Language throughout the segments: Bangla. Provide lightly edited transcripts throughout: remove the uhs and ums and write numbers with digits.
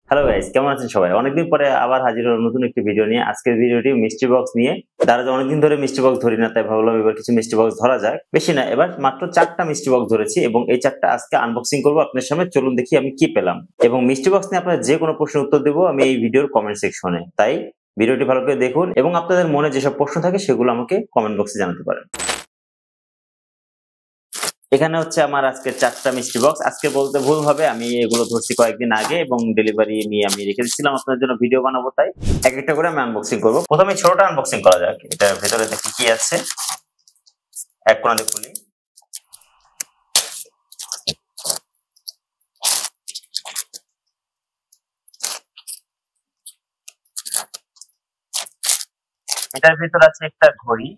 হ্যালো গাইস, কেমন আছেন সবাই? অনেকদিন পরে আবার হাজির হলাম নতুন একটি ভিডিও নিয়ে। আজকের ভিডিওটি মিষ্টি বক্স নিয়ে। তারা যে অনেকদিন ধরে মিষ্টি বক্স ধরি না, তাই ভাবলাম এবার কিছু মিষ্টি বক্স ধরা যায়। বেশি না, এবার মাত্র 4টা মিষ্টি বক্স ধরেছি এবং এই 4টা আজকে আনবক্সিং করবো আপনার সামনে। চলুন দেখি আমি কি পেলাম। এবং মিষ্টি বক্স নিয়ে আপনারা যে কোনো প্রশ্নের উত্তর দেবো আমি এই ভিডিওর কমেন্ট সেকশনে। তাই ভিডিওটি ভালো করে দেখুন এবং আপনাদের মনে যেসব প্রশ্ন থাকে সেগুলো আমাকে কমেন্ট বক্সে জানাতে পারেন। এখানে হচ্ছে আমার আজকে 4টা মিষ্টি বক্স। আজকে বলতে ভুল হবে, আমি এগুলো ধরছি কয়েকদিন আগে এবং ডেলিভারি নিয়ে আমি রেখে দিচ্ছিলাম আপনাদের জন্য ভিডিও বানাবো, তাই এক একটা করে আমি আনবক্সিং করবো। প্রথমে ছোটটা আনবক্সিং করা যাক। এটার ভেতরে দেখি কি আছে। এক কোণা দিয়ে খুলি। এটার ভিতরে আছে একটা ঘড়ি,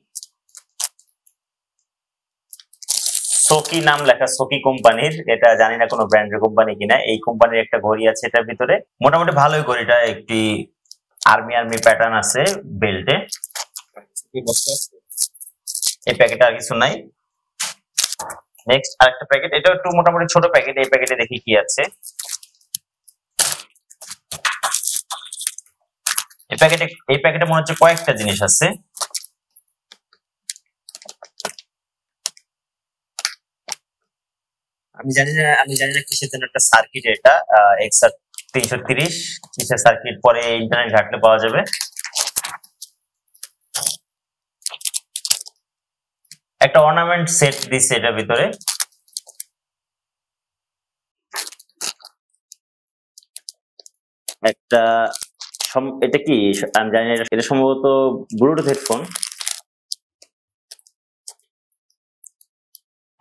সোকি নাম লেখা, সোকি কোম্পানির। এটা জানি না কোনো ব্র্যান্ডের কোম্পানি কিনা। এই কোম্পানির একটা ঘড়ি আছে এটার ভিতরে। মোটামুটি ভালোই ঘড়িটা, একটি আর্মি প্যাটার্ন আছে বেল্টে। এই প্যাকেটে আর কিছু নাই। নেক্সট আরেকটা প্যাকেট, এটা একটু মোটামুটি ছোট প্যাকেট। এই প্যাকেটে দেখি কি আছে। এই প্যাকেটে মনে হচ্ছে কয়েকটা জিনিস আছে। আমি জানি না কিসের জন্য একটা সার্কিট। এটা এক্সআর 330 কিসের সার্কিট, পরে ইন্টারনেট ঘাটলে পাওয়া যাবে। একটা অর্নামেন্ট সেট দিচ্ছে এটার ভিতরে। একটা এটা কি আমি জানি না, এটা সম্ভবত ব্লুটুথ হেডফোন।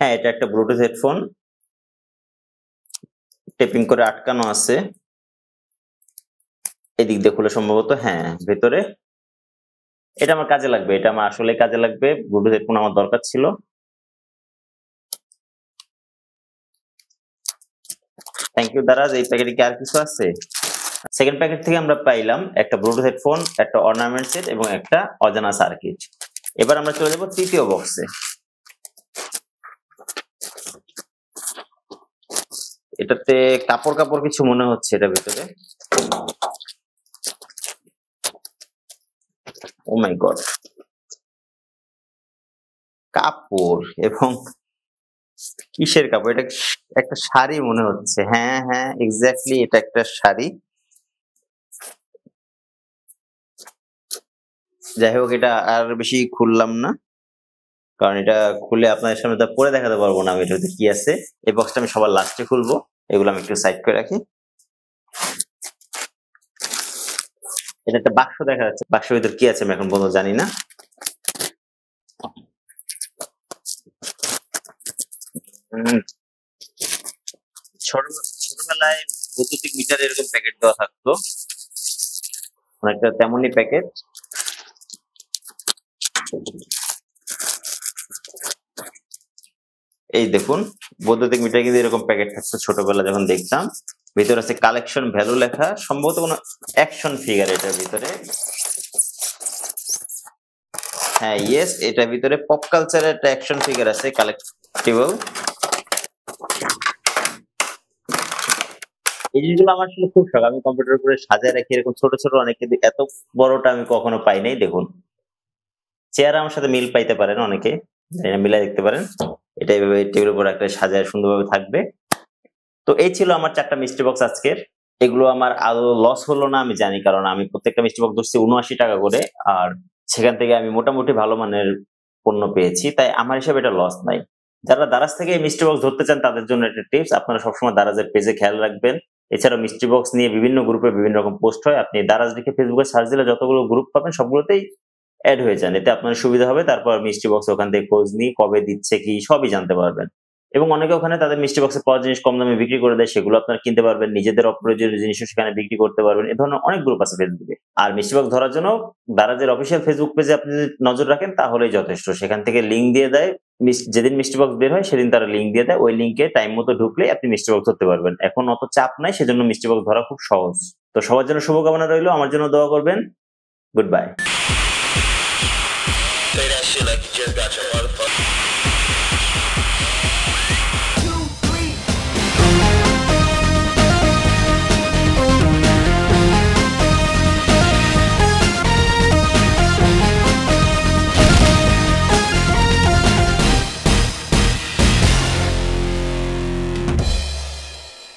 হ্যাঁ, এটা একটা ব্লুটুথ হেডফোন, টেপিং করে আটকানো আছে। এদিক দিয়ে খুলে সম্ভবত, হ্যাঁ ভেতরে। এটা আমার কাজে লাগবে, এটা আমার আসলে কাজে লাগবে। ব্লুটুথ হেডফোন আমার দরকার ছিল। Thank you Daraz. এই প্যাকেটে কি আর কিছু আছে? সেকেন্ড প্যাকেট থেকে আমরা পাইলাম একটা ব্লুটুথ হেডফোন, একটা অর্নামেন্ট সেট এবং একটা অজানা সার্কিট। এবার আমরা চলে যাব তৃতীয় বক্সে। এটাতে কাপড় কাপড় কিছু মনে হচ্ছে এটার ভিতরে। ও মাই গড, কাপড় এবং কিসের কাপড়? এটা একটা শাড়ি মনে হচ্ছে। হ্যাঁ হ্যাঁ, এক্স্যাক্টলি এটা একটা শাড়ি। যাই হোক, এটা আর বেশি খুললাম না, কারণ এটা খুলে আপনাদের সামনে পরে দেখাতে পারবো না আমি এটাতে কি আছে। এই বক্সটা আমি সবার লাস্টে খুলবো। এগুলো আমি একটু সাইড করে রাখি। এটা একটা বাক্স দেখা যাচ্ছে। বাক্সের ভিতর কি আছে আমি এখন পর্যন্ত জানি না। ছোটবেলায় বৈদ্যুতিক মিটার এরকম প্যাকেট দেওয়া থাকতো, অনেকটা তেমনই প্যাকেট। এই দেখুন, বৈদ্যুতিক মিটার কিন্তু এরকম প্যাকেট থাকতো ছোটবেলা যখন দেখতাম। ভিতরে আছে কালেকশন ভ্যালু লেখা, সম্ভবত কোনো অ্যাকশন ফিগার এটার ভিতরে। হ্যাঁ ইয়েস, এটার ভিতরে পপ কালচারের একটা অ্যাকশন ফিগার আছে, কালেক্টিবল। এই জিনিসগুলো আমার আসলে খুব শখ। আমি কম্পিউটার উপরে সাজায় রাখি এরকম ছোট ছোট অনেকে। এত বড়টা আমি কখনো পাই নাই। দেখুন, চেয়ার আমার সাথে মিল পাইতে পারেন অনেকে, মিলাই দেখতে পারেন। এটা এইভাবে টেবিলের উপর একটা সাজায় সুন্দরভাবে থাকবে। তো এই ছিল আমার 4টা মিষ্টি বক্স আজকের। এগুলো আমার আদৌ লস হলো না আমি জানি, কারণ আমি প্রত্যেকটা মিষ্টি বক্স ধরছি 79 টাকা করে, আর সেখান থেকে আমি মোটামুটি ভালো মানের পণ্য পেয়েছি, তাই আমার হিসাবে এটা লস নাই। যারা দারাজ থেকে এই মিষ্টি বক্স ধরতে চান তাদের জন্য একটা টিপস, আপনারা সবসময় দারাজের পেজে খেয়াল রাখবেন। এছাড়াও মিষ্টি বক্স নিয়ে বিভিন্ন গ্রুপে বিভিন্ন রকম পোস্ট হয়। আপনি দারাজ লিখে ফেসবুকে সার্চ দিলে যতগুলো গ্রুপ পাবেন সবগুলোতেই অ্যাড হয়ে যান, এতে আপনার সুবিধা হবে। তারপর মিষ্টি বক্স ওখান থেকে খোঁজ নিয়ে কবে দিচ্ছে কি সবই জানতে পারবেন। এবং অনেকে ওখানে তাদের মিষ্টি বক্সে পাওয়া জিনিস কম দামে বিক্রি করে দেয়, সেগুলো আপনারা কিনতে পারবেন। নিজেদের অপ্রয়োজনীয় জিনিসও সেখানে বিক্রি করতে পারবেন। এ ধরনের অনেক গ্রুপ আছে ফেসবুকে। আর মিষ্টি বক্স ধরার জন্য দারাজের অফিসিয়াল ফেসবুক পেজে আপনি যদি নজর রাখেন তাহলেই যথেষ্ট। সেখান থেকে লিঙ্ক দিয়ে দেয়, যেদিন মিষ্টি বক্স বের হয় সেদিন তারা লিঙ্ক দিয়ে দেয়। ওই লিঙ্কে টাইম মতো ঢুকলে আপনি মিষ্টি বক্স ধরতে পারবেন। এখন অত চাপ নাই, সেজন্য মিষ্টি বক্স ধরা খুব সহজ। তো সবার জন্য শুভকামনা রইলো, আমার জন্য দোয়া করবেন। Good bye.